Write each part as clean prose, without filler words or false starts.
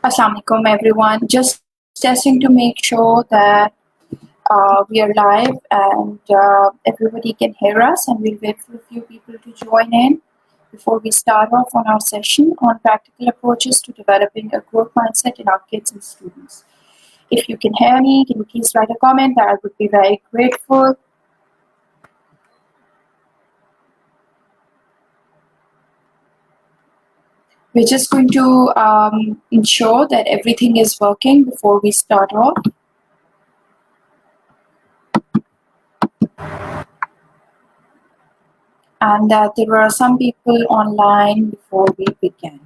Assalamualaikum everyone. Just testing to make sure that we are live and everybody can hear us, and we'll wait for a few people to join in before we start off on our session on practical approaches to developing a growth mindset in our kids and students. If you can hear me, can you please write a comment? I would be very grateful. We're just going to ensure that everything is working before we start off. And that there are some people online before we begin.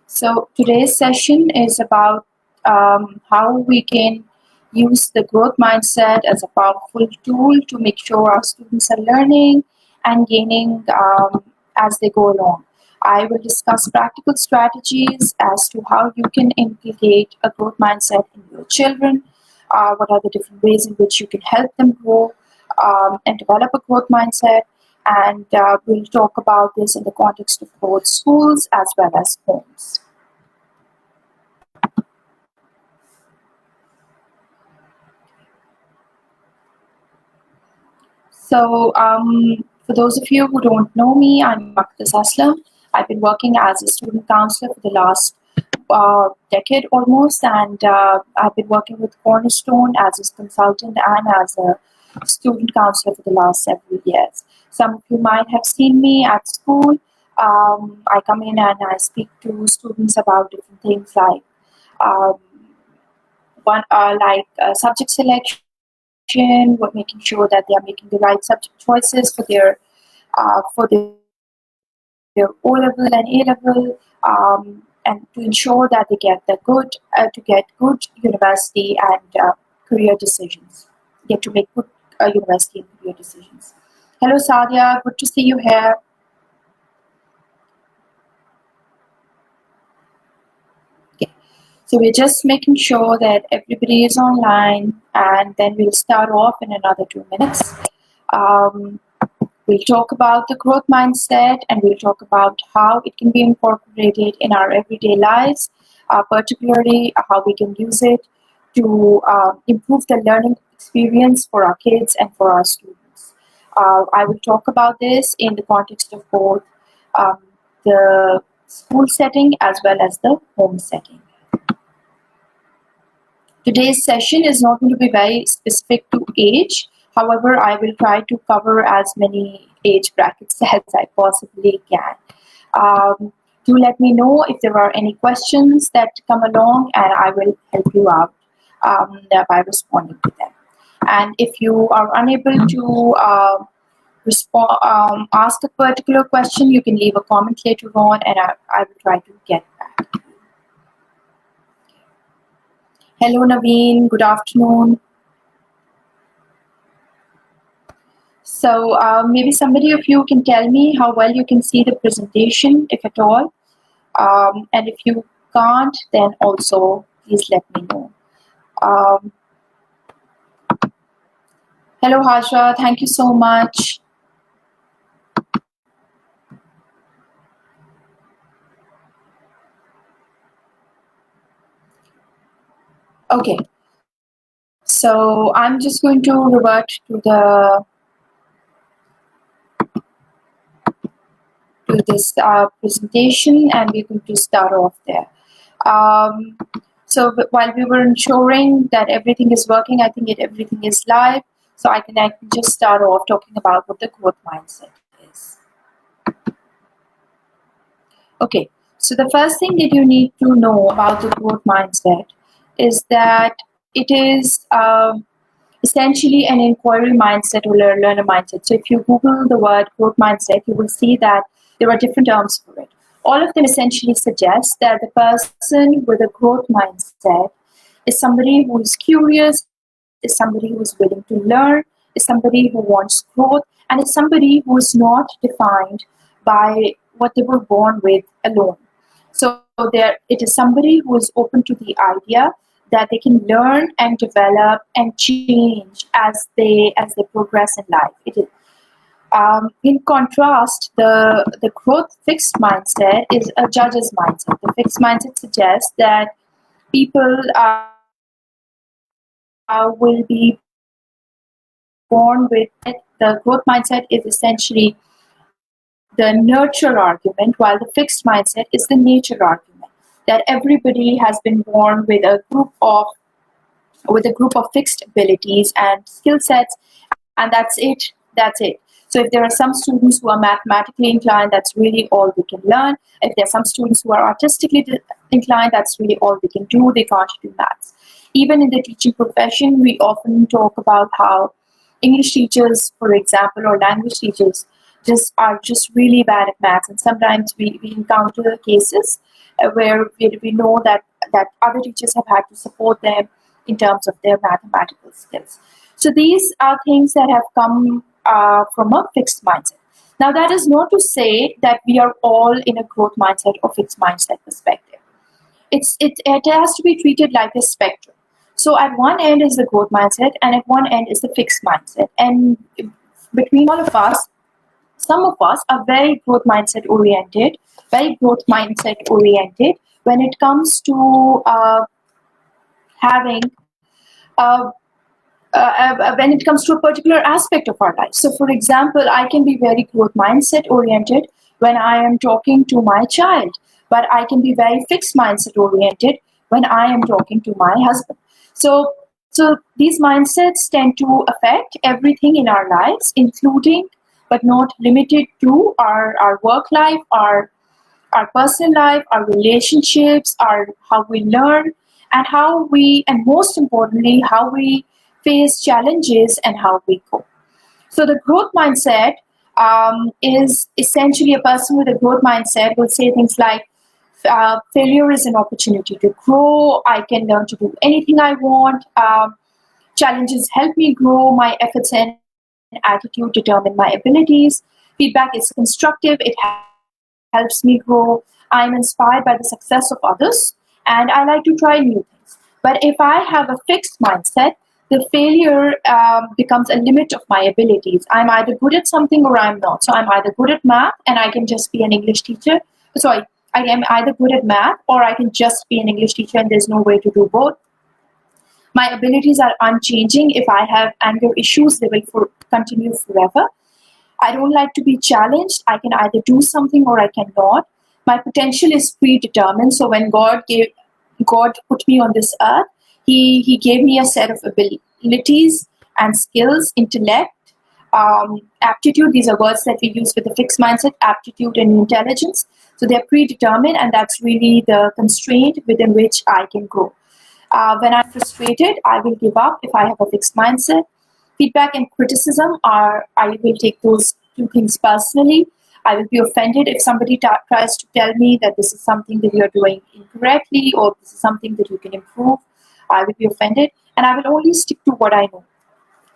So today's session is about how we can use the growth mindset as a powerful tool to make sure our students are learning and gaining as they go along. I will discuss practical strategies as to how you can inculcate a growth mindset in your children, what are the different ways in which you can help them grow and develop a growth mindset. And we'll talk about this in the context of both schools as well as homes. So, for those of you who don't know me, I'm Maktas Aslam. I've been working as a student counselor for the last decade almost, and I've been working with Cornerstone as a consultant and as a student counselor for the last several years. Some of you might have seen me at school. I come in and I speak to students about different things like um, subject selection, making sure that they are making the right subject choices for their O level and A level, and to ensure that they get the good university and career decisions. Get to make good university and career decisions. Hello, Sadia. Good to see you here. Okay. So we're just making sure that everybody is online, and then we'll start off in another 2 minutes. We'll talk about the growth mindset, and we'll talk about how it can be incorporated in our everyday lives, particularly how we can use it to improve the learning experience for our kids and for our students. I will talk about this in the context of both the school setting as well as the home setting. Today's session is not going to be very specific to age. However, I will try to cover as many age brackets as I possibly can. Do let me know if there are any questions that come along, and I will help you out by responding to them. And if you are unable to ask a particular question, you can leave a comment later on, and I will try to get back. Hello, Naveen. Good afternoon. So maybe somebody of you can tell me how well you can see the presentation, if at all. And if you can't, then also please let me know. Hello, Hajra. Thank you so much. Okay. So I'm just going to revert to this presentation, and we're going to start off there. So while we were ensuring that everything is working, I think everything is live. So I can just start off talking about what the growth mindset is. Okay, so the first thing that you need to know about the growth mindset is that it is essentially an inquiry mindset or learner mindset. So if you Google the word growth mindset, you will see that there are different terms for it. All of them essentially suggest that the person with a growth mindset is somebody who is curious, is somebody who is willing to learn, is somebody who wants growth, and is somebody who is not defined by what they were born with alone. So it is somebody who is open to the idea that they can learn and develop and change as they progress in life. In contrast, the growth fixed mindset is a judge's mindset. The fixed mindset suggests that people will be born with the growth mindset is essentially the nurture argument, while the fixed mindset is the nature argument. That everybody has been born with a group of fixed abilities and skill sets, and that's it. So if there are some students who are mathematically inclined, that's really all they can learn. If there are some students who are artistically inclined, that's really all they can do. They can't do maths. Even in the teaching profession, we often talk about how English teachers, for example, or language teachers just really bad at maths, and sometimes we encounter cases where we know that other teachers have had to support them in terms of their mathematical skills. So these are things that have come from a fixed mindset. Now, that is not to say that we are all in a growth mindset or fixed mindset perspective. It has to be treated like a spectrum. So at one end is the growth mindset, and at one end is the fixed mindset. And between all of us, some of us are very growth mindset oriented, when it comes to having uh, when it comes to a particular aspect of our life. So, for example, I can be very growth mindset oriented when I am talking to my child, but I can be very fixed mindset oriented when I am talking to my husband. So these mindsets tend to affect everything in our lives, including but not limited to our work life, our personal life, our relationships, our how we learn, and and most importantly, how we face challenges and how we cope. So the growth mindset is essentially a person with a growth mindset will say things like, failure is an opportunity to grow. I can learn to do anything I want. Challenges help me grow. My efforts and attitude determine my abilities. Feedback is constructive. It helps me grow. I'm inspired by the success of others, and I like to try new things. But if I have a fixed mindset, the failure becomes a limit of my abilities. I'm either good at something or I'm not. So I'm either good at math and I can just be an English teacher. Sorry, I am either good at math or I can just be an English teacher, and there's no way to do both. My abilities are unchanging. If I have anger issues, they will continue forever. I don't like to be challenged. I can either do something or I cannot. My potential is predetermined. So when God put me on this earth, He gave me a set of abilities and skills, intellect, aptitude. These are words that we use with the fixed mindset: aptitude and intelligence. So they're predetermined, and that's really the constraint within which I can grow. When I'm frustrated, I will give up if I have a fixed mindset. Feedback and criticism I will take those two things personally. I will be offended if somebody tries to tell me that this is something that you're doing incorrectly or this is something that you can improve. I will be offended, and I will only stick to what I know.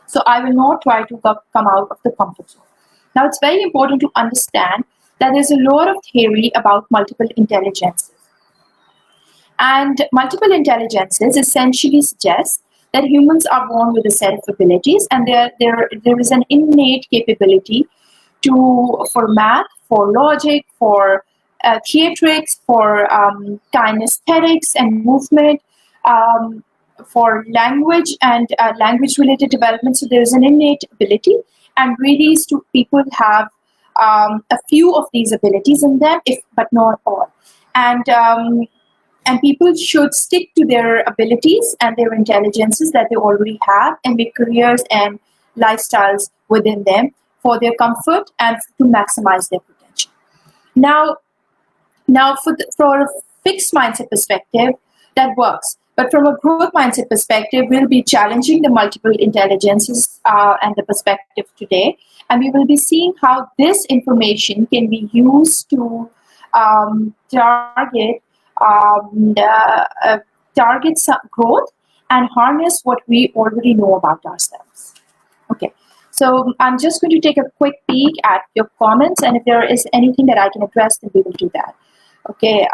So I will not try to come out of the comfort zone. Now, it's very important to understand that there's a lot of theory about multiple intelligences. And multiple intelligences essentially suggest that humans are born with a set of abilities, and there is an innate capability for math, for logic, for theatrics, for kinesthetics and movement, for language and language-related development. So there is an innate ability, and really, people have a few of these abilities in them, if but not all. And people should stick to their abilities and their intelligences that they already have and make careers and lifestyles within them for their comfort and to maximize their potential. Now, for a fixed mindset perspective, that works. But from a growth mindset perspective, we'll be challenging the multiple intelligences and the perspective today. And we will be seeing how this information can be used to target some growth and harness what we already know about ourselves. Okay, so I'm just going to take a quick peek at your comments, and if there is anything that I can address, then we will do that. Okay,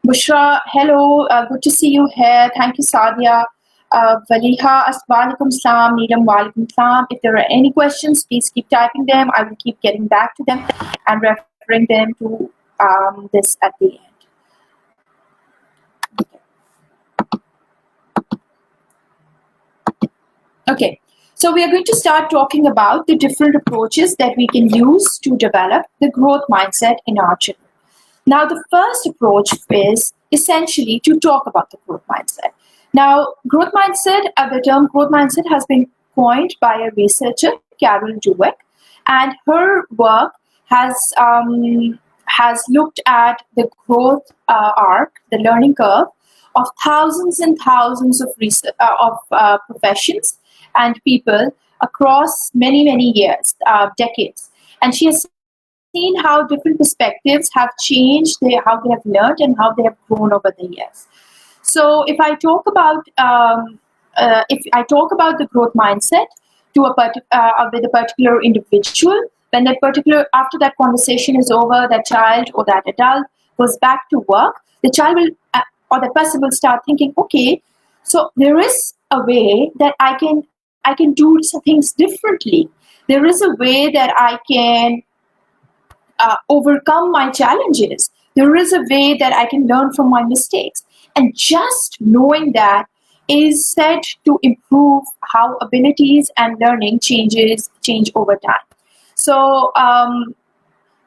Bushra, hello, good to see you here. Thank you, Sadia. Valiha, Walaikum Salam, Neelam, Walaikum Salam. If there are any questions, please keep typing them. I will keep getting back to them and referring them to this at the end. Okay, so we are going to start talking about the different approaches that we can use to develop the growth mindset in our children. Now, the first approach is essentially to talk about the growth mindset. Now, the term growth mindset has been coined by a researcher, Carol Dweck, and her work has looked at the growth arc, the learning curve of thousands and thousands of professions and people across many years, decades, and she has seen how different perspectives have changed how they have learned and how they have grown over the years. So if I talk about the growth mindset with a particular individual, when that particular after that conversation is over, that child or that adult goes back to work, the child will or the person will start thinking, okay, so there is a way that I can do some things differently. There is a way that I can overcome my challenges. There is a way that I can learn from my mistakes. And just knowing that is said to improve how abilities and learning change over time. So,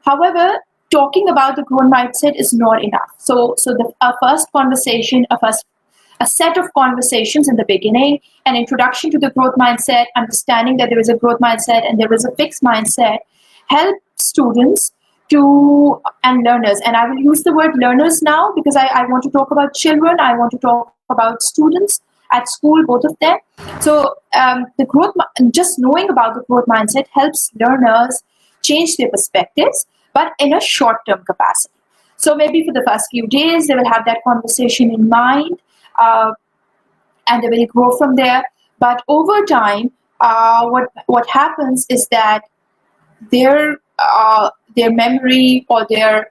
however, talking about the growth mindset is not enough. So our first conversation, a set of conversations in the beginning, an introduction to the growth mindset, understanding that there is a growth mindset and there is a fixed mindset, help students and learners, and I will use the word learners now because I want to talk about children, I want to talk about students at school, both of them. So just knowing about the growth mindset helps learners change their perspectives, but in a short-term capacity. So maybe for the first few days, they will have that conversation in mind, and they will grow from there. But over time, what happens is that their memory or their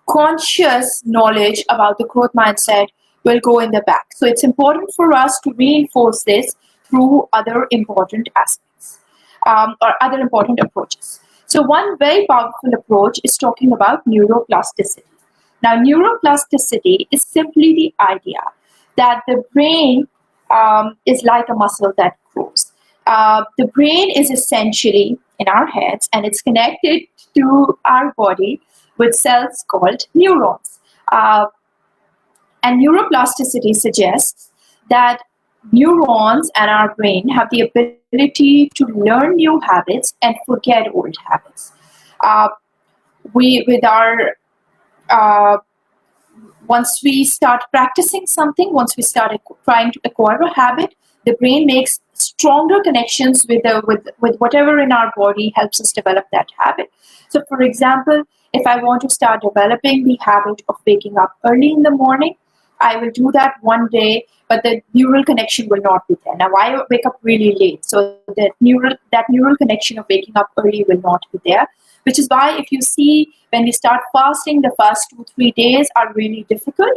conscious knowledge about the growth mindset will go in the back. So it's important for us to reinforce this through other important aspects or other important approaches. So one very powerful approach is talking about neuroplasticity. Now, neuroplasticity is simply the idea that the brain is like a muscle that grows. The brain is essentially in our heads, and it's connected to our body with cells called neurons. And neuroplasticity suggests that neurons and our brain have the ability to learn new habits and forget old habits. Once we start practicing something, once we start trying to acquire a habit, the brain makes stronger connections with whatever in our body helps us develop that habit. So, for example, if I want to start developing the habit of waking up early in the morning, I will do that one day, but the neural connection will not be there. Now, I wake up really late, so that neural connection of waking up early will not be there. Which is why, if you see, when we start fasting, the first 2-3 days are really difficult.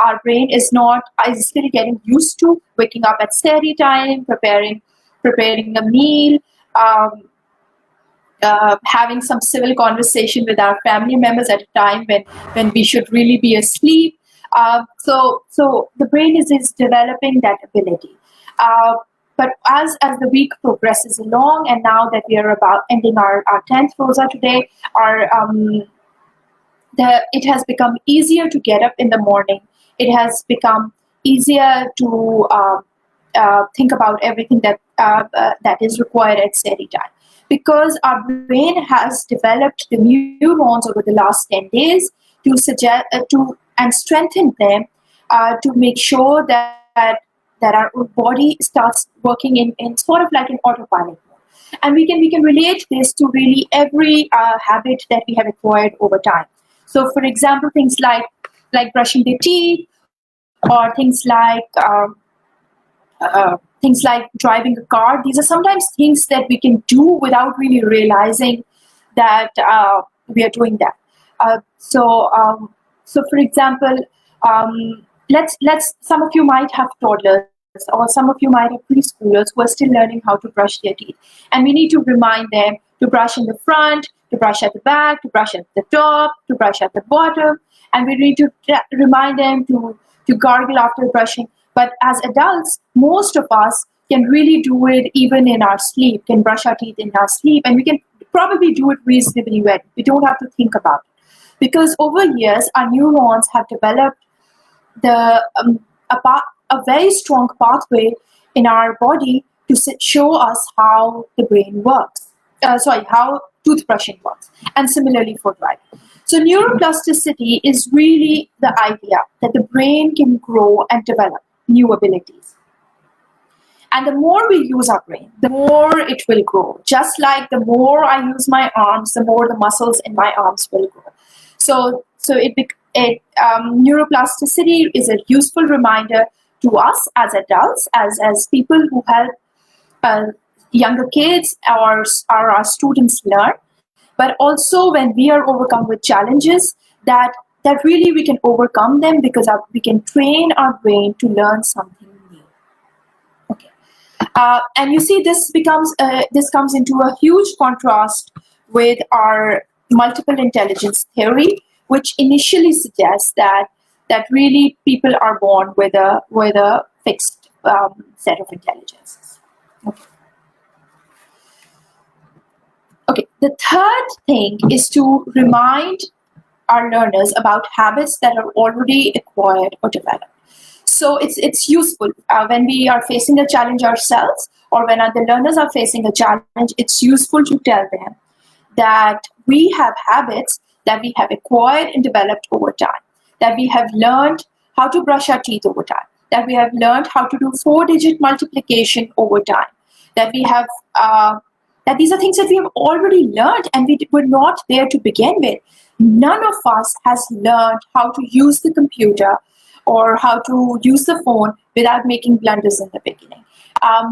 Our brain is still getting used to waking up at sehri time, preparing a meal, having some civil conversation with our family members at a time when we should really be asleep. So the brain is developing that ability. But as the week progresses along, and now that we are about ending our 10th rosa today, it has become easier to get up in the morning. It has become easier to think about everything that is required at sehri time, because our brain has developed the neurons over the last 10 days and strengthen them to make sure that our body starts working in sort of like an autopilot mode. And we can relate this to really every habit that we have acquired over time. So, for example, things like brushing the teeth, or things like driving a car. These are sometimes things that we can do without really realizing that we are doing that. So, for example, Let's some of you might have toddlers, or some of you might have preschoolers who are still learning how to brush their teeth, and we need to remind them to brush in the front, to brush at the back, to brush at the top, to brush at the bottom, and we need to remind them to gargle after brushing. But as adults, most of us can really do it even in our sleep, can brush our teeth in our sleep, and we can probably do it reasonably well. We don't have to think about it. Because over years, our neurons have developed the a very strong pathway in our body to show us how the brain works. How toothbrushing works, and similarly for driving. So neuroplasticity is really the idea that the brain can grow and develop new abilities. And the more we use our brain, the more it will grow. Just like the more I use my arms, the more the muscles in my arms will grow. Neuroplasticity is a useful reminder to us as adults, as people who help younger kids or our students learn, but also when we are overcome with challenges, that really we can overcome them because we can train our brain to learn something new. Okay, and you see this comes into a huge contrast with our multiple intelligence theory, which initially suggests that really people are born with a fixed set of intelligences. Okay. The third thing is to remind our learners about habits that are already acquired or developed. So it's useful when we are facing a challenge ourselves, or when the learners are facing a challenge. It's useful to tell them that we have habits that we have acquired and developed over time, that we have learned how to brush our teeth over time, that we have learned how to do 4-digit multiplication over time, that we have that these are things that we have already learned and we were not there to begin with. None of us has learned how to use the computer or how to use the phone without making blunders in the beginning.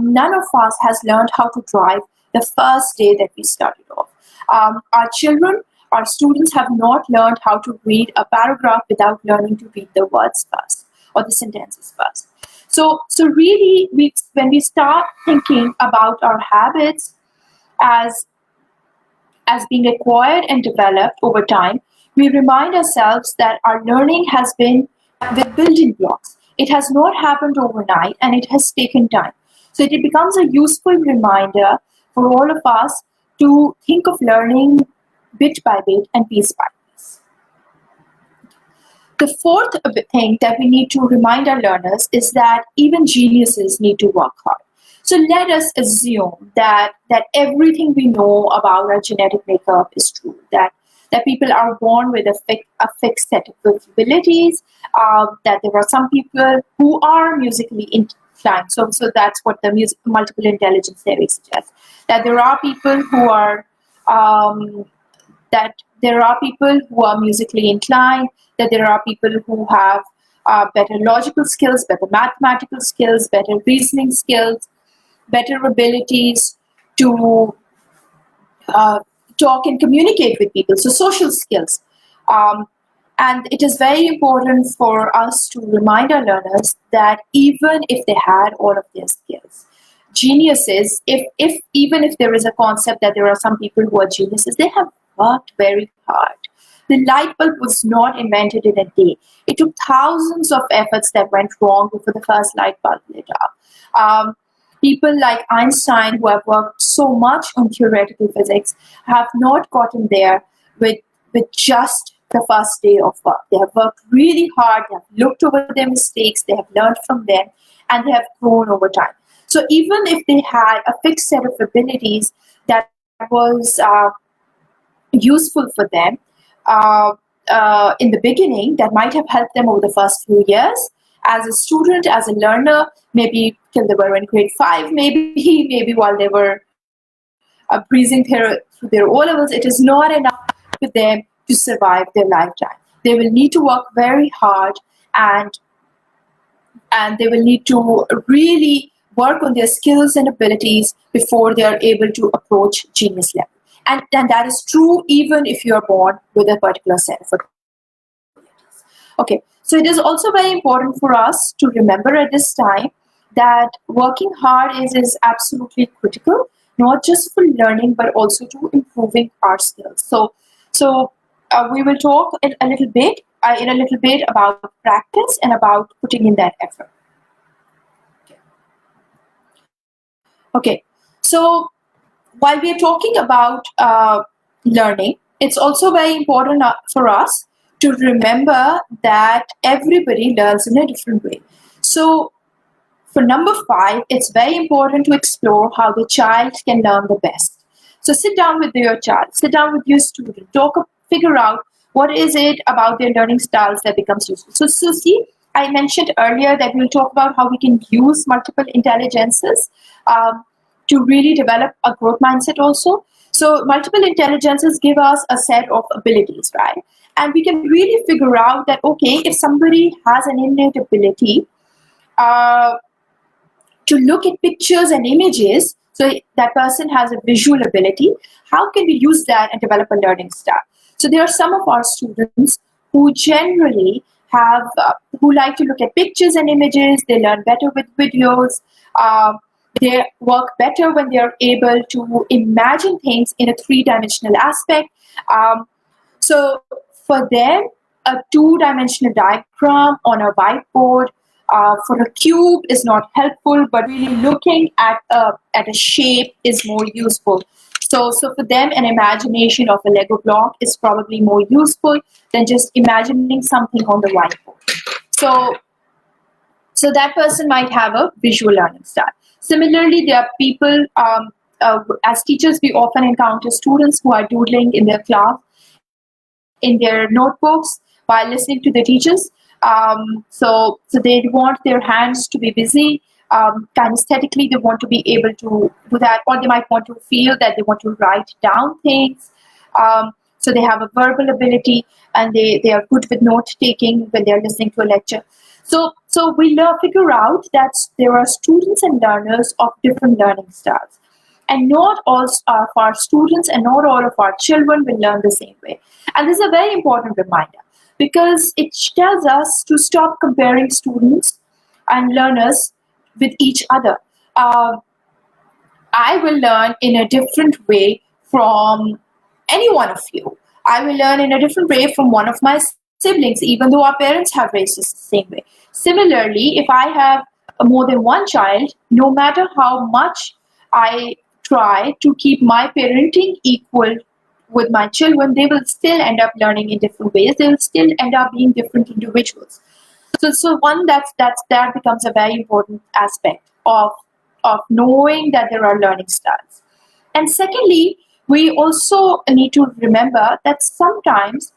None of us has learned how to drive the first day that we started off. Our children, our students have not learned how to read a paragraph without learning to read the words first or the sentences first. So really, when we start thinking about our habits as being acquired and developed over time, we remind ourselves that our learning has been with building blocks. It has not happened overnight, and it has taken time. So it becomes a useful reminder for all of us to think of learning bit by bit and piece by piece. The fourth thing that we need to remind our learners is that even geniuses need to work hard. So let us assume that everything we know about our genetic makeup is true, that people are born with a fixed set of abilities, that there are some people who are musically inclined. So that's what the multiple intelligence theory suggests, that there are people who are musically inclined, that there are people who have better logical skills, better mathematical skills, better reasoning skills, better abilities to talk and communicate with people, so social skills. And it is very important for us to remind our learners that even if they had all of their skills, geniuses, even if there is a concept that there are some people who are geniuses, they have worked very hard. The light bulb was not invented in a day. It took thousands of efforts that went wrong before the first light bulb lit up. People like Einstein, who have worked so much on theoretical physics, have not gotten there with just the first day of work. They have worked really hard, they have looked over their mistakes, they have learned from them, and they have grown over time. So even if they had a fixed set of abilities that was useful for them in the beginning, that might have helped them over the first few years, as a student, as a learner, maybe till they were in grade 5, maybe while they were breezing through their O-levels, it is not enough for them to survive their lifetime. They will need to work very hard, and they will need to really work on their skills and abilities before they are able to approach genius level. And that is true even if you are born with a particular set of abilities. Okay, so it is also very important for us to remember at this time that working hard is absolutely critical, not just for learning but also to improving our skills. So we will talk in a little bit about practice and about putting in that effort. Okay, so while we are talking about learning, it's also very important for us to remember that everybody learns in a different way. So, for number five, it's very important to explore how the child can learn the best. So, sit down with your child, sit down with your student, figure out what is it about their learning styles that becomes useful. So see, I mentioned earlier that we'll talk about how we can use multiple intelligences. Um, to really develop a growth mindset also. So multiple intelligences give us a set of abilities, right? And we can really figure out that, okay, if somebody has an innate ability uh, to look at pictures and images, so that person has a visual ability, how can we use that and develop a learning style? So there are some of our students who generally who like to look at pictures and images, they learn better with videos, uh, they work better when they are able to imagine things in a three-dimensional aspect. So for them, a two-dimensional diagram on a whiteboard for a cube is not helpful, but really looking at a shape is more useful. So for them, an imagination of a Lego block is probably more useful than just imagining something on the whiteboard. So that person might have a visual learning style. Similarly, there are people, as teachers, we often encounter students who are doodling in their class, in their notebooks while listening to the teachers. So they want their hands to be busy. Kinesthetically, they want to be able to do that, or they might want to feel that they want to write down things. So they have a verbal ability, and they are good with note taking when they are listening to a lecture. So we figure out that there are students and learners of different learning styles. And not all of our students and not all of our children will learn the same way. And this is a very important reminder because it tells us to stop comparing students and learners with each other. Uh, I will learn in a different way from any one of you. I will learn in a different way from one of my siblings, even though our parents have raised us the same way. Similarly, if I have more than one child, no matter how much I try to keep my parenting equal with my children, they will still end up learning in different ways. They will still end up being different individuals. So one that becomes a very important aspect of knowing that there are learning styles. And secondly, we also need to remember that sometimes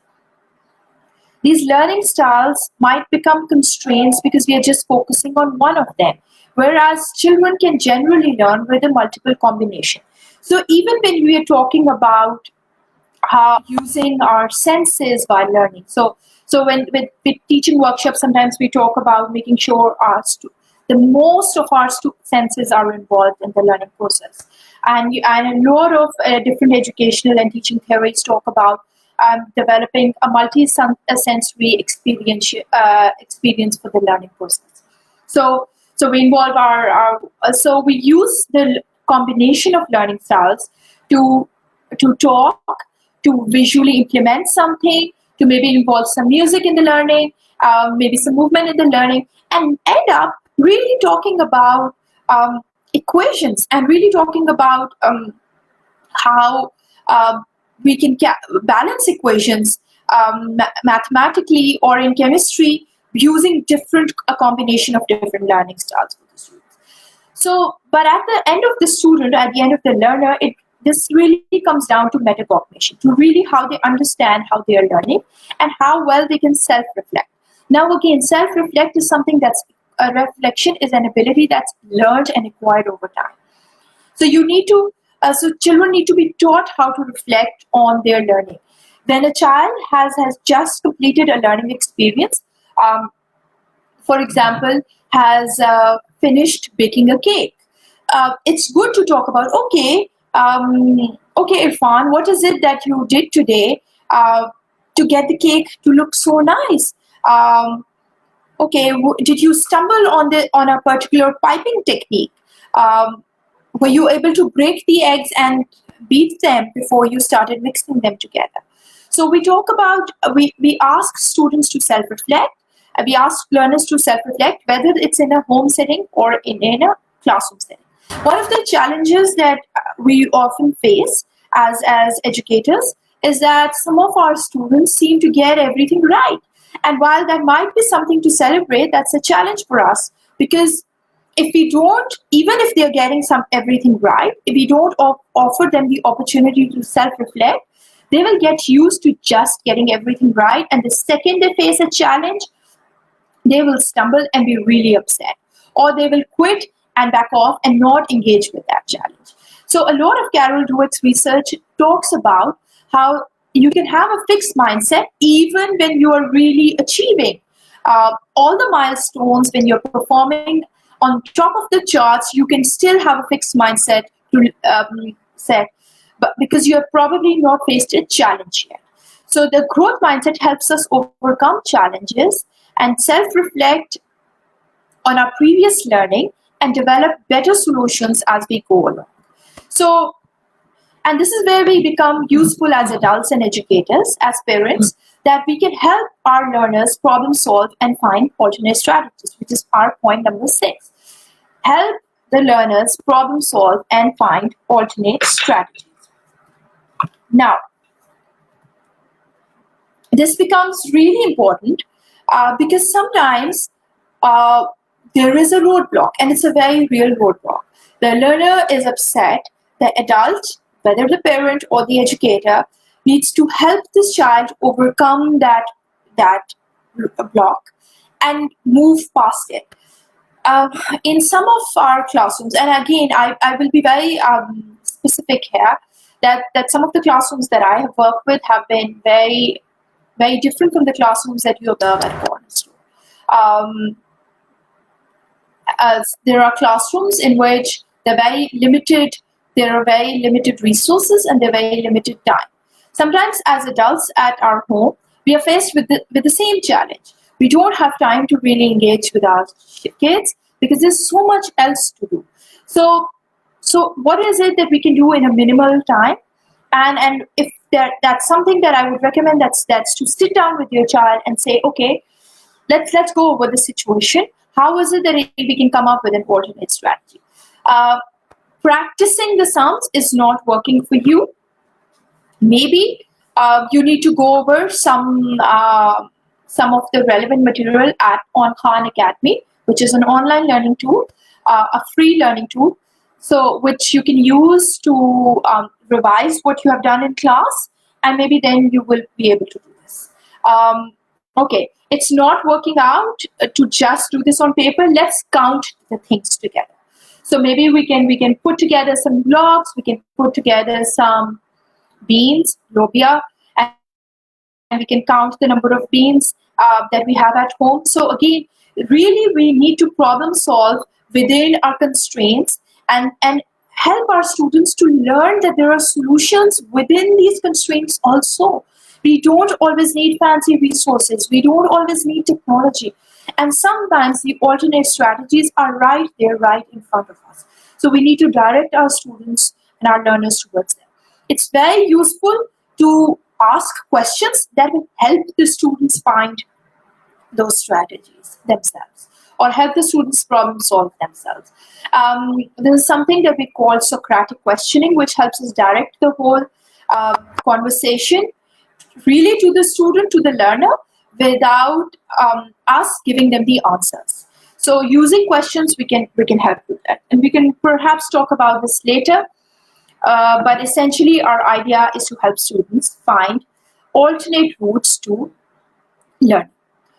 these learning styles might become constraints because we are just focusing on one of them, whereas children can generally learn with a multiple combination. So even when we are talking about how using our senses while learning. So when with teaching workshops, sometimes we talk about making sure the most of our senses are involved in the learning process. And a lot of different educational and teaching theories talk about developing a multi-sensory experience for the learning process. So we involve so we use the combination of learning styles to talk, to visually implement something, to maybe involve some music in the learning, maybe some movement in the learning, and end up really talking about equations and really talking about how we can balance equations mathematically or in chemistry using a combination of different learning styles for the students. So, but at the end of the student, at the end of the learner, this really comes down to metacognition, to really how they understand how they are learning and how well they can self-reflect. Now, again, self-reflect is something a reflection is an ability that's learned and acquired over time. So so children need to be taught how to reflect on their learning. When a child has just completed a learning experience, um, for example, has finished baking a cake, it's good to talk about, okay, Irfan, what is it that you did today to get the cake to look so nice? Um, okay, did you stumble on a particular piping technique? Um, were you able to break the eggs and beat them before you started mixing them together? So we talk about we ask students to self-reflect. We ask learners to self-reflect, whether it's in a home setting or in a classroom setting. One of the challenges that we often face as educators is that some of our students seem to get everything right. And while that might be something to celebrate, that's a challenge for us, because if we don't, even if they're getting some everything right, if we don't offer them the opportunity to self-reflect, they will get used to just getting everything right. And the second they face a challenge, they will stumble and be really upset, or they will quit and back off and not engage with that challenge. So a lot of Carol Dweck's research talks about how you can have a fixed mindset even when you are really achieving all the milestones. When you're performing on top of the charts, you can still have a fixed mindset to set, but because you have probably not faced a challenge yet. So the growth mindset helps us overcome challenges and self-reflect on our previous learning and develop better solutions as we go along. So, and this is where we become useful as adults and educators, as parents, that we can help our learners problem solve and find alternate strategies, which is our point number 6. Help the learners problem solve and find alternate strategies. Now, this becomes really important because sometimes there is a roadblock, and it's a very real roadblock. The learner is upset. The adult, whether the parent or the educator, needs to help this child overcome that block and move past it. In some of our classrooms, and again, I will be very specific here, that some of the classrooms that I have worked with have been very, very different from the classrooms that you observe at Cornerstone. As there are classrooms in which there are very limited resources and there are very limited time. Sometimes as adults at our home, we are faced with the same challenge. We don't have time to really engage with our kids because there's so much else to do. So what is it that we can do in a minimal time? And if that's something that I would recommend, that's to sit down with your child and say, okay, let's go over the situation. How is it that we can come up with an alternate strategy? Practicing the sums is not working for you. Maybe you need to go over some of the relevant material on Khan Academy, which is an online learning tool, a free learning tool, so which you can use to revise what you have done in class, and maybe then you will be able to do this. Okay, it's not working out to just do this on paper. Let's count the things together. So maybe we can put together some blocks. We can put together some beans, lobia, and we can count the number of beans that we have at home. So again, really we need to problem solve within our constraints and help our students to learn that there are solutions within these constraints also. We don't always need fancy resources. We don't always need technology. And sometimes the alternate strategies are right there, right in front of us. So we need to direct our students and our learners towards them. It's very useful to ask questions that will help the students find those strategies themselves, or help the students problem solve themselves. There's something that we call Socratic questioning, which helps us direct the whole conversation really to the student, to the learner, without us giving them the answers. So using questions, we can help with that, and we can perhaps talk about this later. But essentially, our idea is to help students find alternate routes to learn.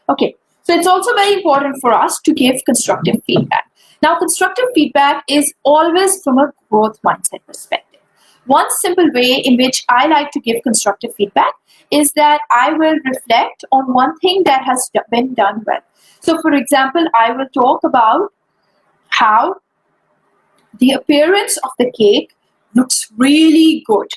Okay, so it's also very important for us to give constructive feedback. Now, constructive feedback is always from a growth mindset perspective. One simple way in which I like to give constructive feedback is that I will reflect on one thing that has been done well. So, for example, I will talk about how the appearance of the cake looks really good.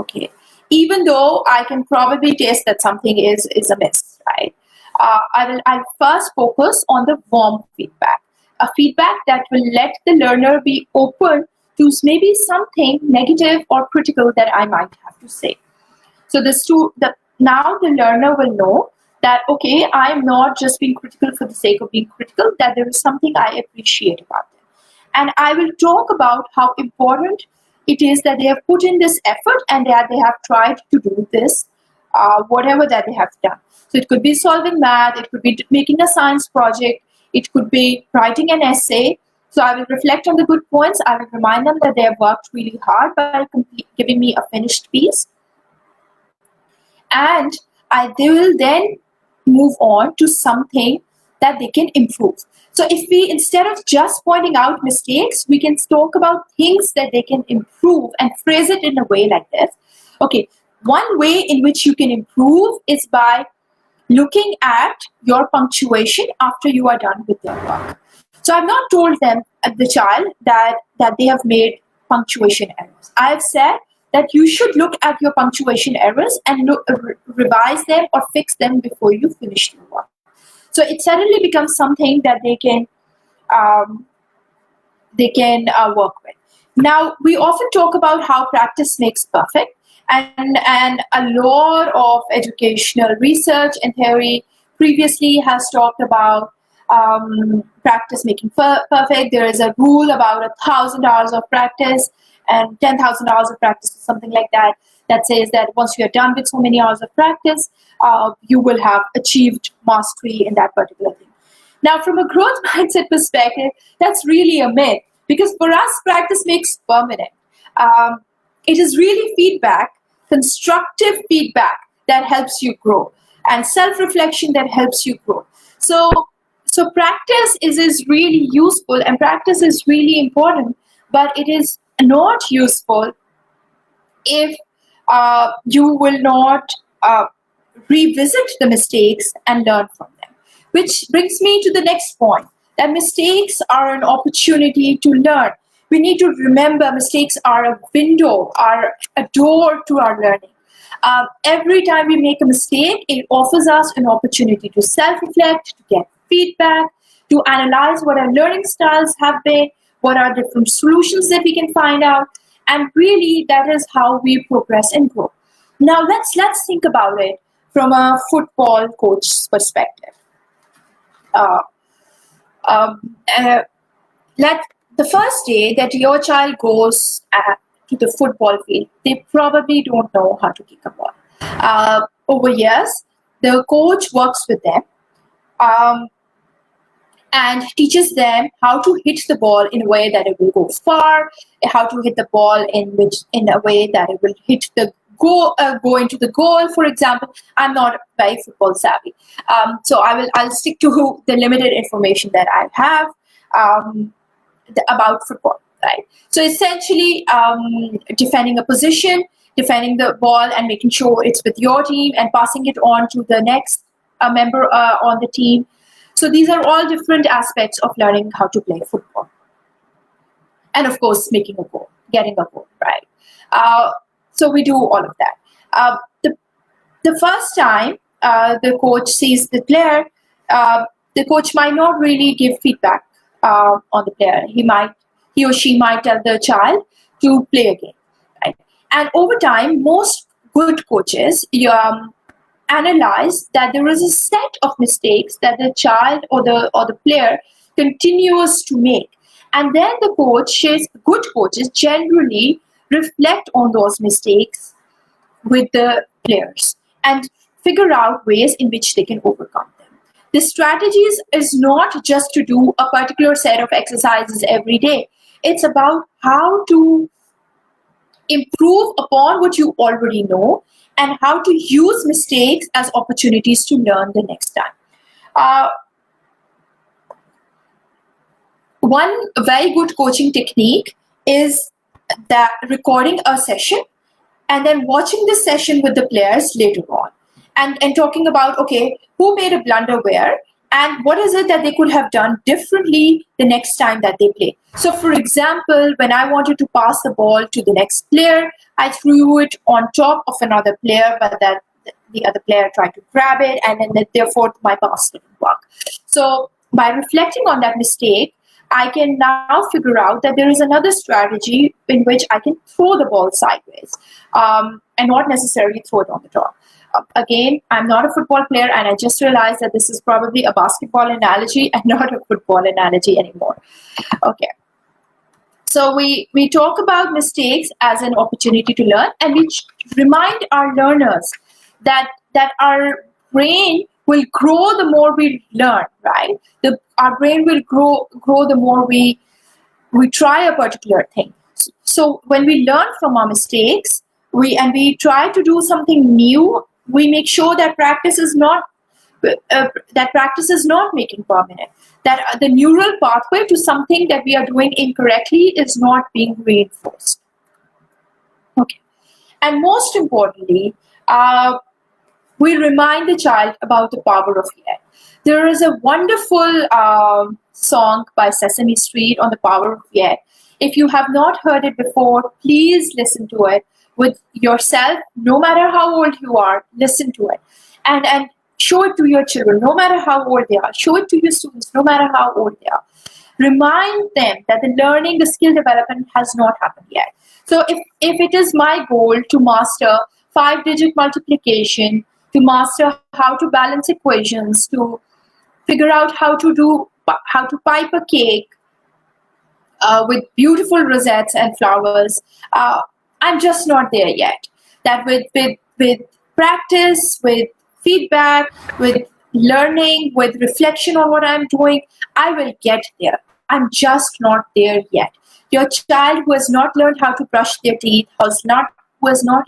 Okay, even though I can probably taste that something is amiss, right? I'll first focus on the warm feedback, a feedback that will let the learner be open to maybe something negative or critical that I might have to say. So now the learner will know that, okay, I am not just being critical for the sake of being critical, that there is something I appreciate about them. And I will talk about how important it is that they have put in this effort and that they have tried to do this, whatever that they have done. So it could be solving math, it could be making a science project, it could be writing an essay. So I will reflect on the good points. I will remind them that they have worked really hard by giving me a finished piece. And they will then move on to something that they can improve. So if we, instead of just pointing out mistakes, we can talk about things that they can improve and phrase it in a way like this. Okay, one way in which you can improve is by looking at your punctuation after you are done with their work. So I've not told them, the child, that they have made punctuation errors. I've said that you should look at your punctuation errors and revise them or fix them before you finish your work. So it suddenly becomes something that they can work with. Now, we often talk about how practice makes perfect, and a lot of educational research and theory previously has talked about practice making perfect. There is a rule about 1,000 hours of practice and 10,000 hours of practice, or something like that, that says that once you are done with so many hours of practice, you will have achieved mastery in that particular thing. Now, from a growth mindset perspective, that's really a myth, because for us, practice makes permanent. It is really feedback, constructive feedback, that helps you grow, and self-reflection that helps you grow. So practice is really useful, and practice is really important, but it is not useful if you will not revisit the mistakes and learn from them. Which brings me to the next point, that mistakes are an opportunity to learn. We need to remember mistakes are a window, are a door to our learning. Every time we make a mistake, it offers us an opportunity to self-reflect, to get feedback, to analyze what our learning styles have been, what are different solutions that we can find out, and really that is how we progress and grow. Now let's think about it from a football coach's perspective. The first day that your child goes to the football field, they probably don't know how to kick a ball. Over years, the coach works with them and teaches them how to hit the ball in a way that it will go far, how to hit the ball in a way that it will hit the go into the goal, for example. I'm not very football savvy, so I'll stick to the limited information that I have about football. Right. So essentially, defending a position, defending the ball, and making sure it's with your team, and passing it on to the next member on the team. So these are all different aspects of learning how to play football. And of course, making a goal, getting a goal, right? So we do all of that. The first time the coach sees the player, the coach might not really give feedback on the player. He or she might tell the child to play again, right? And over time, most good coaches analyze that there is a set of mistakes that the child or the player continues to make, and then the good coaches generally reflect on those mistakes with the players and figure out ways in which they can overcome them. The strategies is not just to do a particular set of exercises every day. It's about how to improve upon what you already know and how to use mistakes as opportunities to learn the next time. One very good coaching technique is that recording a session and then watching the session with the players later on and talking about, okay, who made a blunder where and what is it that they could have done differently the next time that they play. So for example, when I wanted to pass the ball to the next player, I threw it on top of another player, but that the other player tried to grab it, and then therefore my pass didn't work. So by reflecting on that mistake, I can now figure out that there is another strategy in which I can throw the ball sideways, and not necessarily throw it on the top. Again, I'm not a football player, and I just realized that this is probably a basketball analogy and not a football analogy anymore. Okay. So we talk about mistakes as an opportunity to learn, and we remind our learners that our brain will grow the more we learn, right? Our brain will grow the more we try a particular thing. So when we learn from our mistakes, we try to do something new, we make sure that practice is not making permanent. That the neural pathway to something that we are doing incorrectly is not being reinforced. Okay, and most importantly, we remind the child about the power of yet. There is a wonderful song by Sesame Street on the power of yet. If you have not heard it before, please listen to it with yourself, no matter how old you are, listen to it. And show it to your children, no matter how old they are. Show it to your students, no matter how old they are. Remind them that the learning, the skill development has not happened yet. So if it is my goal to master 5-digit multiplication, to master how to balance equations, to figure out how to pipe a cake with beautiful rosettes and flowers, I'm just not there yet. That with practice, with feedback, with learning, with reflection on what I'm doing, I will get there. I'm just not there yet. Your child who has not learned how to brush their teeth, who has not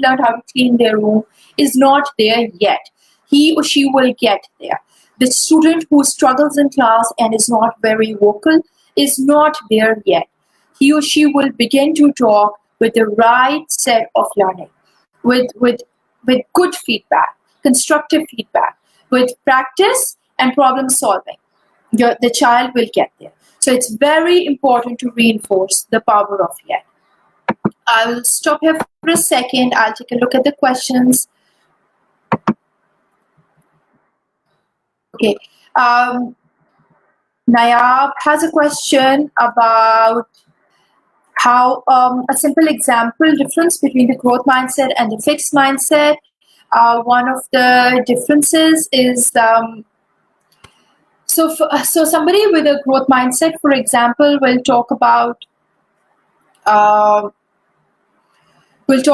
learned how to clean their room, is not there yet. He or she will get there. The student who struggles in class and is not very vocal is not there yet. He or she will begin to talk with the right set of learning, with good feedback, constructive feedback, with practice and problem solving. The child will get there. So it's very important to reinforce the power of yet. I'll stop here for a second. I'll take a look at the questions. Okay. Nayab has a question about how a simple example difference between the growth mindset and the fixed mindset. One of the differences is so somebody with a growth mindset, for example, will talk about with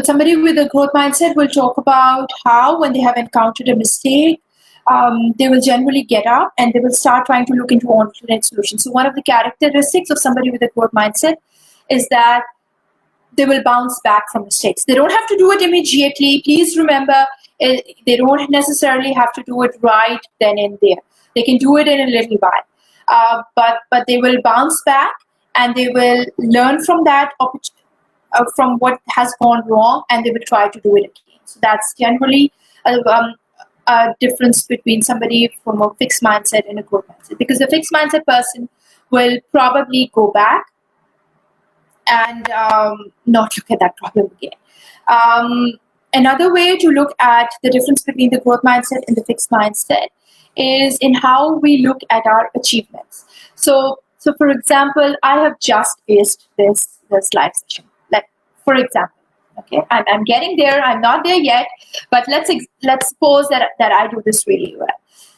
somebody with a growth mindset will talk about how when they have encountered a mistake, they will generally get up and they will start trying to look into alternate solutions. So one of the characteristics of somebody with a growth mindset is that they will bounce back from mistakes. They don't have to do it immediately. Please remember, they don't necessarily have to do it right then and there. They can do it in a little while. But they will bounce back and they will learn from that from what has gone wrong, and they will try to do it again. So that's generally a difference between somebody from a fixed mindset and a growth mindset. Because the fixed mindset person will probably go back and not look at that problem again. Another way to look at the difference between the growth mindset and the fixed mindset is in how we look at our achievements. So for example, I have just aced this live session. Like, for example, okay, I'm getting there. I'm not there yet, but let's suppose that I do this really well.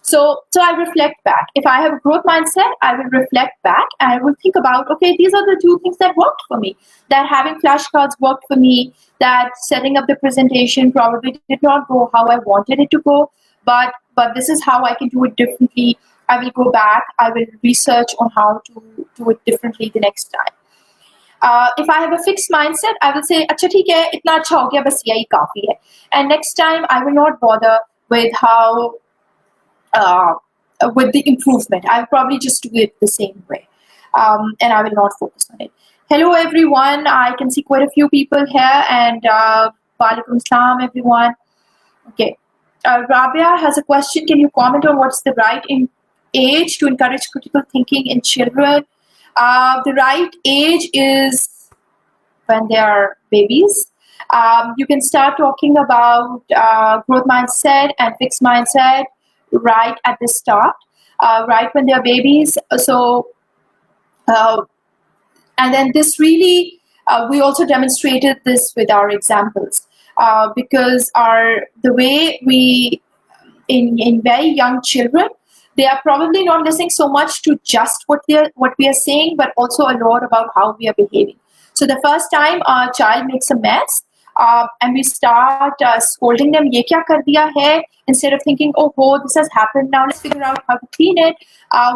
So I reflect back. If I have a growth mindset, I will reflect back and I will think about, okay, these are the 2 things that worked for me. That having flashcards worked for me. That setting up the presentation probably did not go how I wanted it to go, but this is how I can do it differently. I will go back. I will research on how to do it differently the next time. If I have a fixed mindset, I will say, "Acha, theek hai, itna acha ho gaya, bas yahi kafi hai." And next time, I will not bother with how with the improvement. I'll probably just do it the same way, and I will not focus on it. Hello, everyone. I can see quite a few people here, and walaikum salam, everyone. Okay. Rabia has a question. Can you comment on what's the right age to encourage critical thinking in children? The right age is when they are babies. You can start talking about growth mindset and fixed mindset right at the start, right when they're babies. Uh, and then this really, we also demonstrated this with our examples, because the way we, in very young children, they are probably not listening so much to just what we are saying, but also a lot about how we are behaving. So the first time a child makes a mess, and we start scolding them, "Ye kya kar diya hai?" Instead of thinking, "Oh, this has happened. Now let's figure out how to clean it."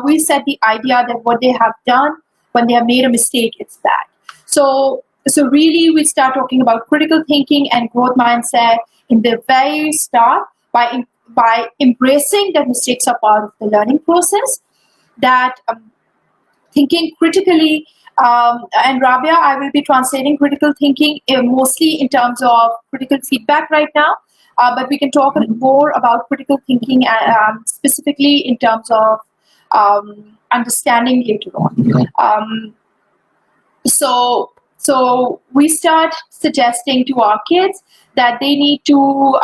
We set the idea that what they have done when they have made a mistake, it's bad. So really, we start talking about critical thinking and growth mindset in the very start by embracing that mistakes are part of the learning process, that thinking critically. And Rabia, I will be translating critical thinking mostly in terms of critical feedback right now, but we can talk a little more about critical thinking specifically in terms of understanding later on. So we start suggesting to our kids that they need to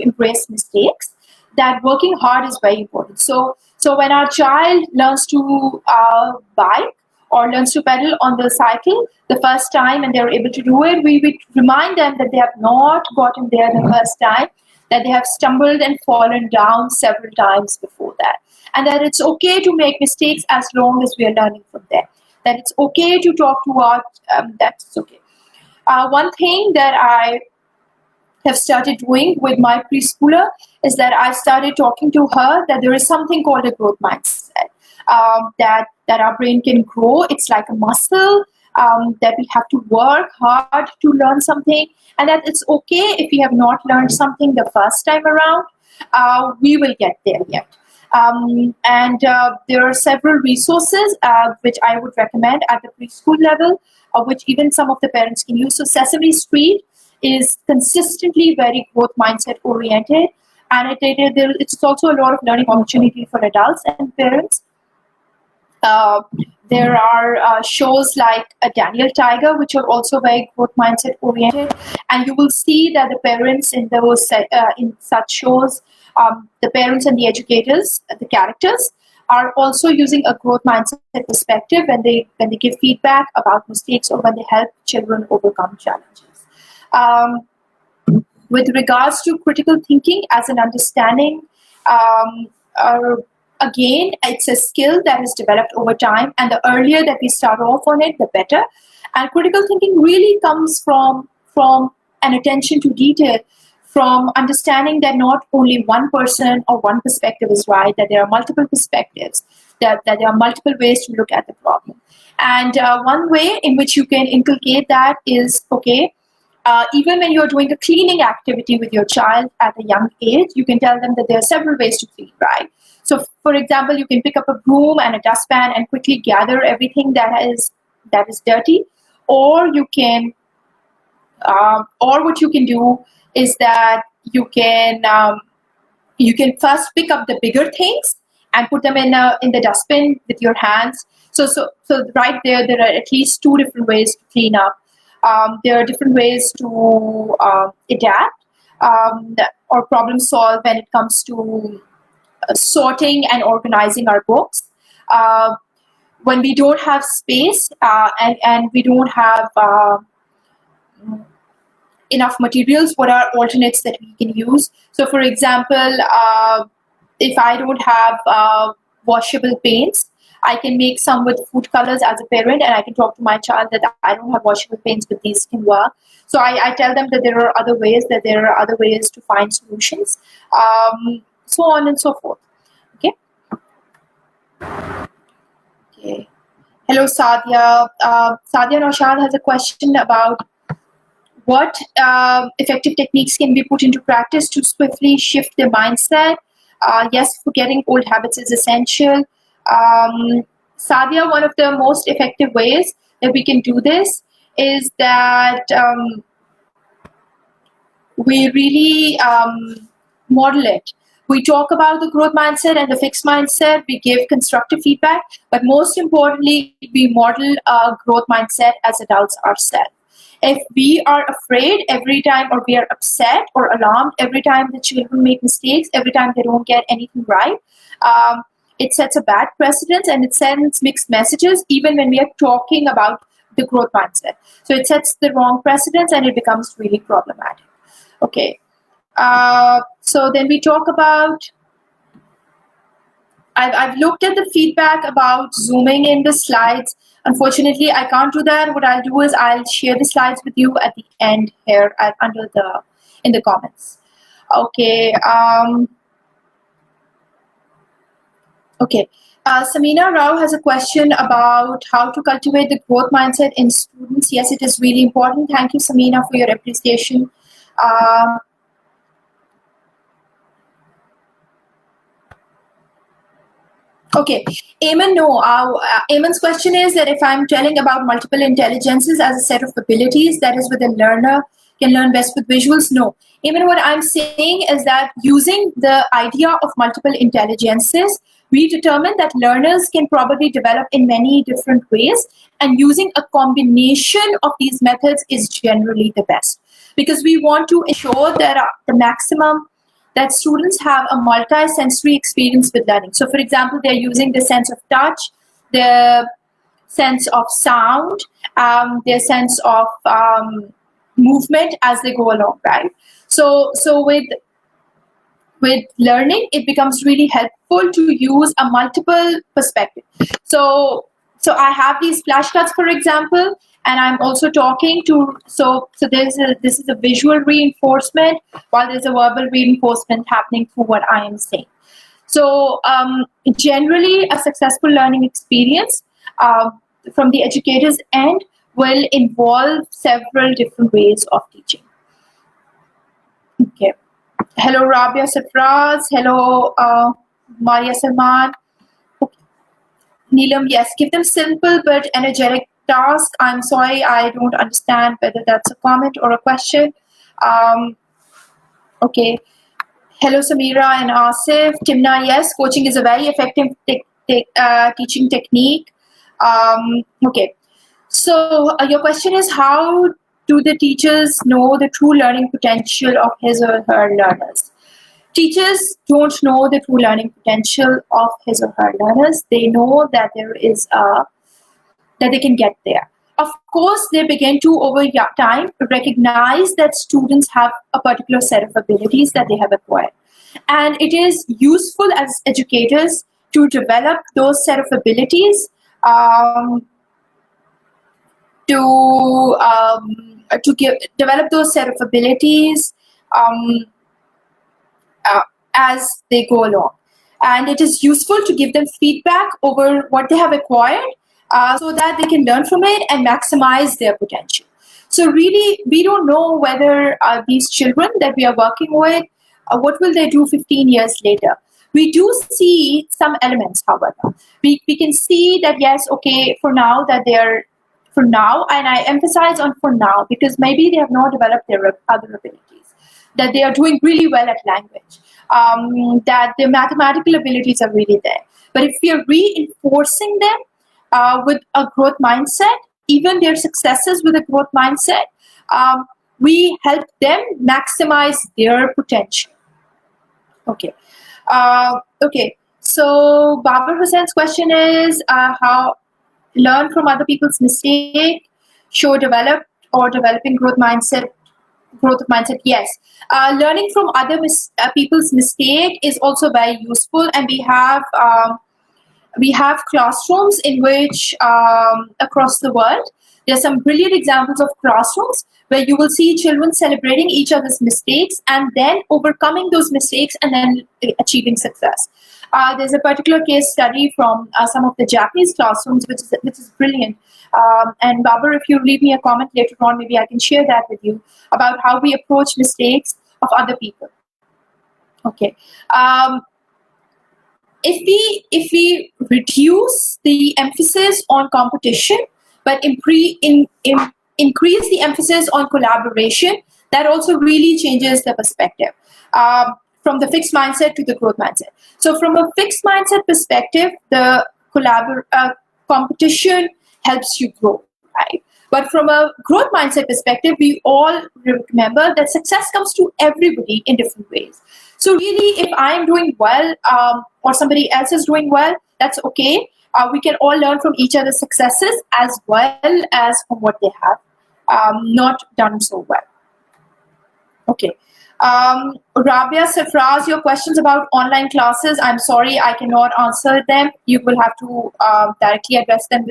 embrace mistakes. That working hard is very important. So when our child learns to bike or learns to pedal on the cycle the first time and they're able to do it, we remind them that they have not gotten there the first time, that they have stumbled and fallen down several times before that, and that it's okay to make mistakes as long as we are learning from them. That it's okay to talk to our, that's okay. One thing that I have started doing with my preschooler is that I started talking to her that there is something called a growth mindset, that our brain can grow. It's like a muscle, that we have to work hard to learn something, and that it's okay if we have not learned something the first time around. We will get there yet. And there are several resources which I would recommend at the preschool level, which even some of the parents can use. So Sesame Street is consistently very growth mindset oriented, and it's also a lot of learning opportunity for adults and parents. There are shows like Daniel Tiger, which are also very growth mindset oriented, and you will see that the parents in those in such shows, the parents and the educators, the characters, are also using a growth mindset perspective when they give feedback about mistakes or when they help children overcome challenges. With regards to critical thinking as an understanding, again, it's a skill that is developed over time, and the earlier that we start off on it, the better. And critical thinking really comes from an attention to detail, from understanding that not only one person or one perspective is right, that there are multiple perspectives, that there are multiple ways to look at the problem. And one way in which you can inculcate that is, okay, even when you're doing a cleaning activity with your child at a young age, you can tell them that there are several ways to clean, right? So, for example, you can pick up a broom and a dustpan and quickly gather everything that is dirty, or you can, or what you can do is that you can first pick up the bigger things and put them in the dustbin with your hands. So right there are at least two different ways to clean up. There are different ways to adapt or problem solve when it comes to sorting and organizing our books. When we don't have space and we don't have enough materials, what are alternates that we can use? So, for example, if I don't have washable paints, I can make some with food colors as a parent, and I can talk to my child that I don't have washable paints, but these can work. So I tell them that there are other ways to find solutions, so on and so forth. Okay. Okay. Hello, Sadia. Sadia Naushad has a question about what effective techniques can be put into practice to swiftly shift the mindset. Yes, forgetting old habits is essential. Sadia, one of the most effective ways that we can do this is that we really model it. We talk about the growth mindset and the fixed mindset. We give constructive feedback, but most importantly, we model a growth mindset as adults ourselves. If we are afraid every time, or we are upset or alarmed every time the children make mistakes, every time they don't get anything right, um, it sets a bad precedent, and it sends mixed messages even when we are talking about the growth mindset. So it sets the wrong precedents, and it becomes really problematic. Okay. So then we talk about, I've looked at the feedback about zooming in the slides. Unfortunately, I can't do that. What I'll do is I'll share the slides with you at the end here under in the comments. Okay. Okay. Samina Rao has a question about how to cultivate the growth mindset in students. Yes, it is really important. Thank you, Samina, for your appreciation. Um, Okay, Eamon, no. Eamon's question is that if I'm telling about multiple intelligences as a set of abilities, that is, with a learner can learn best with visuals. No, Eamon, what I'm saying is that using the idea of multiple intelligences, we determine that learners can probably develop in many different ways, and using a combination of these methods is generally the best, because we want to ensure that the maximum that students have a multi-sensory experience with learning. So, for example, they're using the sense of touch, the sense of sound, their sense of movement as they go along, right? So with learning, it becomes really helpful to use a multiple perspective. So I have these flashcards, for example, and I'm also talking to, so this is a visual reinforcement, while there's a verbal reinforcement happening through what I am saying. So generally, a successful learning experience from the educator's end will involve several different ways of teaching. Okay. Hello, Rabia Safraz. Hello, Maria Salman. Okay. Neelam, yes, give them simple but energetic tasks. I'm sorry, I don't understand whether that's a comment or a question. Okay. Hello, Samira and Asif. Timna, yes, coaching is a very effective teaching technique. Okay. So your question is, how do the teachers know the true learning potential of his or her learners? Teachers don't know the true learning potential of his or her learners. They know that that they can get there. Of course, they begin to, over time, recognize that students have a particular set of abilities that they have acquired. And it is useful as educators to develop those set of abilities, develop those set of abilities as they go along. And it is useful to give them feedback over what they have acquired, so that they can learn from it and maximize their potential. So really, we don't know whether these children that we are working with, what will they do 15 years later. We do see some elements, however. We can see that, yes, okay, for now, and I emphasize on for now, because maybe they have not developed their other abilities, that they are doing really well at language, that their mathematical abilities are really there. But if we are reinforcing them with a growth mindset, even their successes with a growth mindset, we help them maximize their potential. Okay. Okay. So Babar Hussein's question is, how learn from other people's mistake, show developing growth mindset. Growth of mindset, yes. Learning from other people's mistake is also very useful, and we have classrooms in which across the world, there are some brilliant examples of classrooms where you will see children celebrating each other's mistakes and then overcoming those mistakes and then achieving success. There's a particular case study from some of the Japanese classrooms, which is brilliant. And Babar, if you leave me a comment later on, maybe I can share that with you about how we approach mistakes of other people. Okay. If we reduce the emphasis on competition, but increase the emphasis on collaboration, that also really changes the perspective from the fixed mindset to the growth mindset. So from a fixed mindset perspective, the competition helps you grow, right? But from a growth mindset perspective, we all remember that success comes to everybody in different ways. So really, if I am doing well, or somebody else is doing well, that's okay. We can all learn from each other's successes as well as from what they have not done so well. Okay. Rabia Safraz, your questions about online classes, I'm sorry, I cannot answer them. You will have to directly address them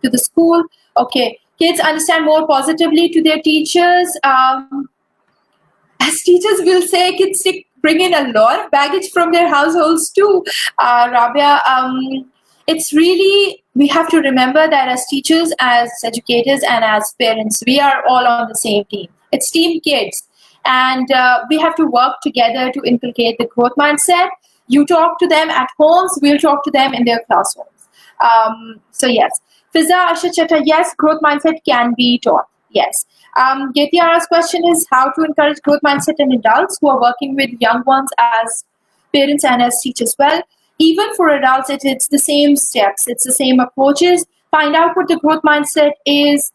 to the school. Okay. Kids understand more positively to their teachers. As teachers will say, kids bring in a lot of baggage from their households too. Rabia, it's really, we have to remember that as teachers, as educators, and as parents, we are all on the same team. It's team kids. And we have to work together to inculcate the growth mindset. You talk to them at homes, we'll talk to them in their classrooms. So yes. Fiza Ashachata, yes, growth mindset can be taught. Yes. Getiara's question is how to encourage growth mindset in adults who are working with young ones as parents and as teachers. Well, even for adults, it's the same steps, it's the same approaches. Find out what the growth mindset is,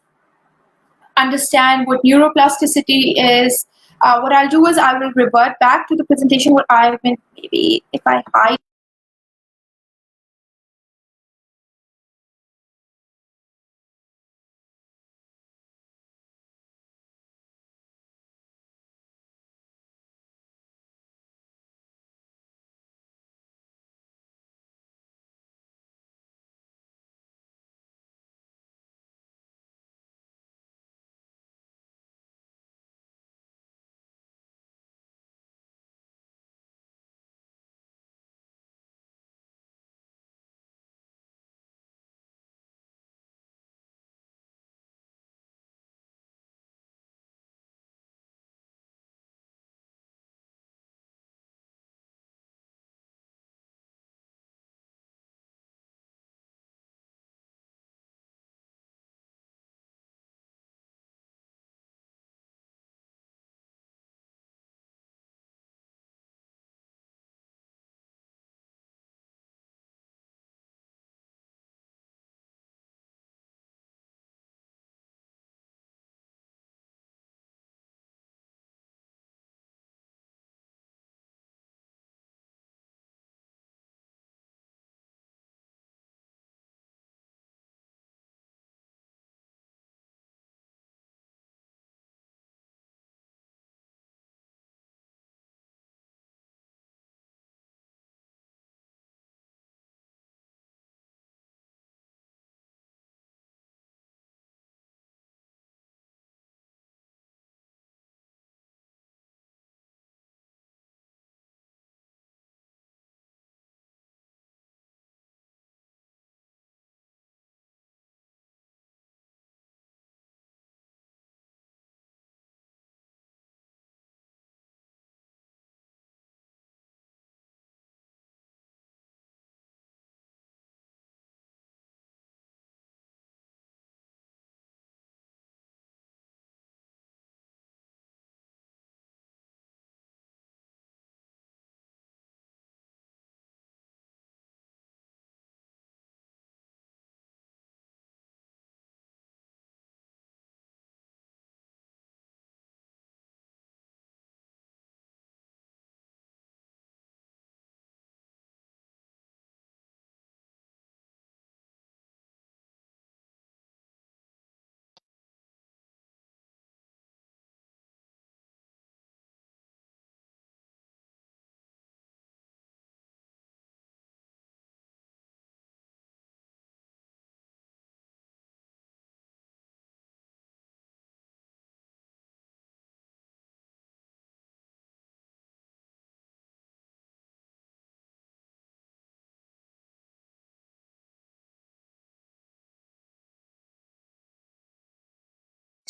understand what neuroplasticity is. What I'll do is I will revert back to the presentation what I've been, maybe if I hide.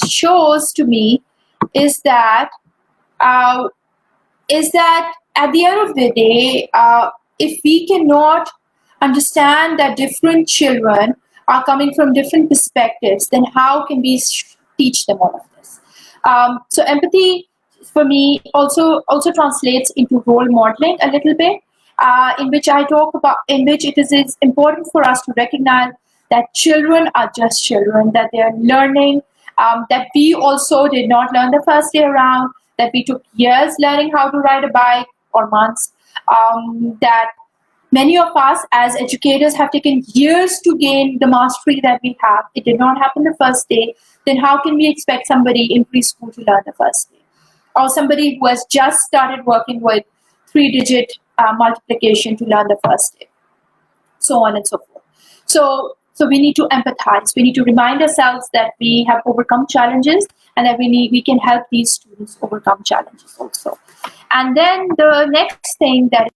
Shows to me is that uh, at the end of the day, if we cannot understand that different children are coming from different perspectives, then how can we teach them all of this? So empathy for me also translates into role modeling a little bit, in which I talk about, in which it is important for us to recognize that children are just children, that they are learning, that we also did not learn the first day around, that we took years learning how to ride a bike or months, that many of us as educators have taken years to gain the mastery that we have. It did not happen the first day. Then how can we expect somebody in preschool to learn the first day? Or somebody who has just started working with three-digit multiplication to learn the first day? So on and so forth. So we need to empathize. We need to remind ourselves that we have overcome challenges and that we can help these students overcome challenges also. And then the next thing that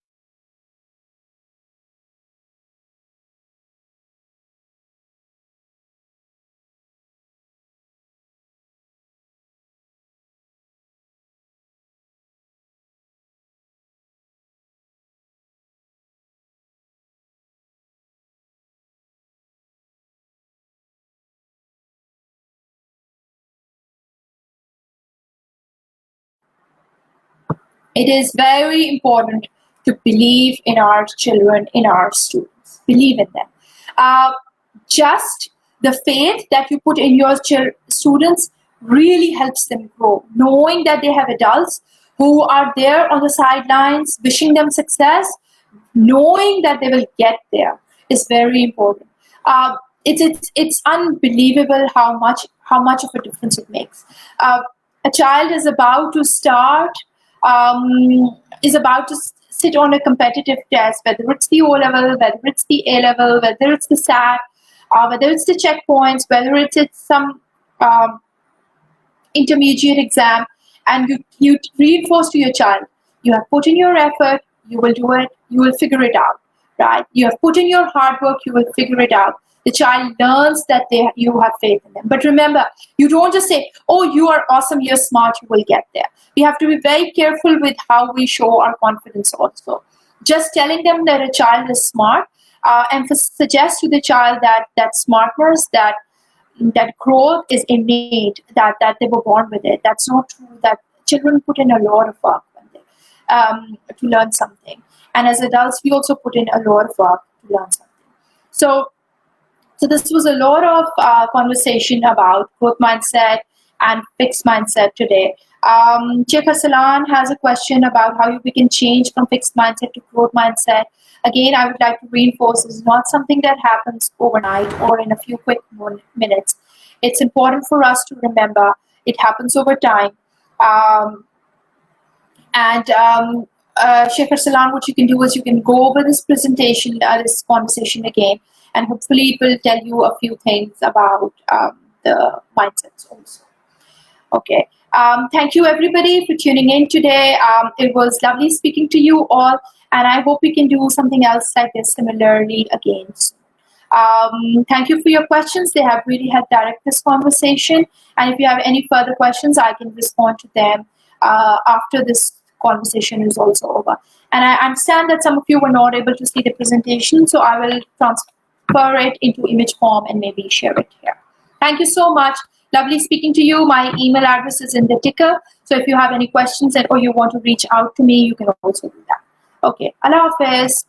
it is very important to believe in our children, in our students. Believe in them. Just the faith that you put in your students really helps them grow. Knowing that they have adults who are there on the sidelines, wishing them success, knowing that they will get there is very important. It's unbelievable how much of a difference it makes. A child is about to start, is about to sit on a competitive test, whether it's the O level, whether it's the A level, whether it's the SAT, whether it's the checkpoints, whether it's some intermediate exam, and you reinforce to your child, you have put in your effort, you will do it, you will figure it out, right? You have put in your hard work, you will figure it out. The child learns that you have faith in them. But remember, you don't just say, oh, you are awesome, you're smart, you will get there. We have to be very careful with how we show our confidence also. Just telling them that a child is smart, and suggest to the child that smartness, that growth is innate, that they were born with it. That's not true. That children put in a lot of work to learn something. And as adults, we also put in a lot of work to learn something. So this was a lot of conversation about growth mindset and fixed mindset today. Sheikh Arsalan has a question about how we can change from fixed mindset to growth mindset. Again, I would like to reinforce this is not something that happens overnight or in a few quick minutes. It's important for us to remember it happens over time. Sheikh Arsalan, what you can do is you can go over this presentation, this conversation again, and hopefully it will tell you a few things about the mindsets also. Okay. Thank you everybody for tuning in today. It was lovely speaking to you all, and I hope we can do something else like this similarly again soon. Thank you for your questions. They have really helped direct this conversation. And if you have any further questions, I can respond to them after this conversation is also over. And I understand that some of you were not able to see the presentation, so I will transfer it into image form and maybe share it here. Thank you so much. Lovely speaking to you. My email address is in the ticker. So if you have any questions or you want to reach out to me, you can also do that. Okay. Allah Hafiz.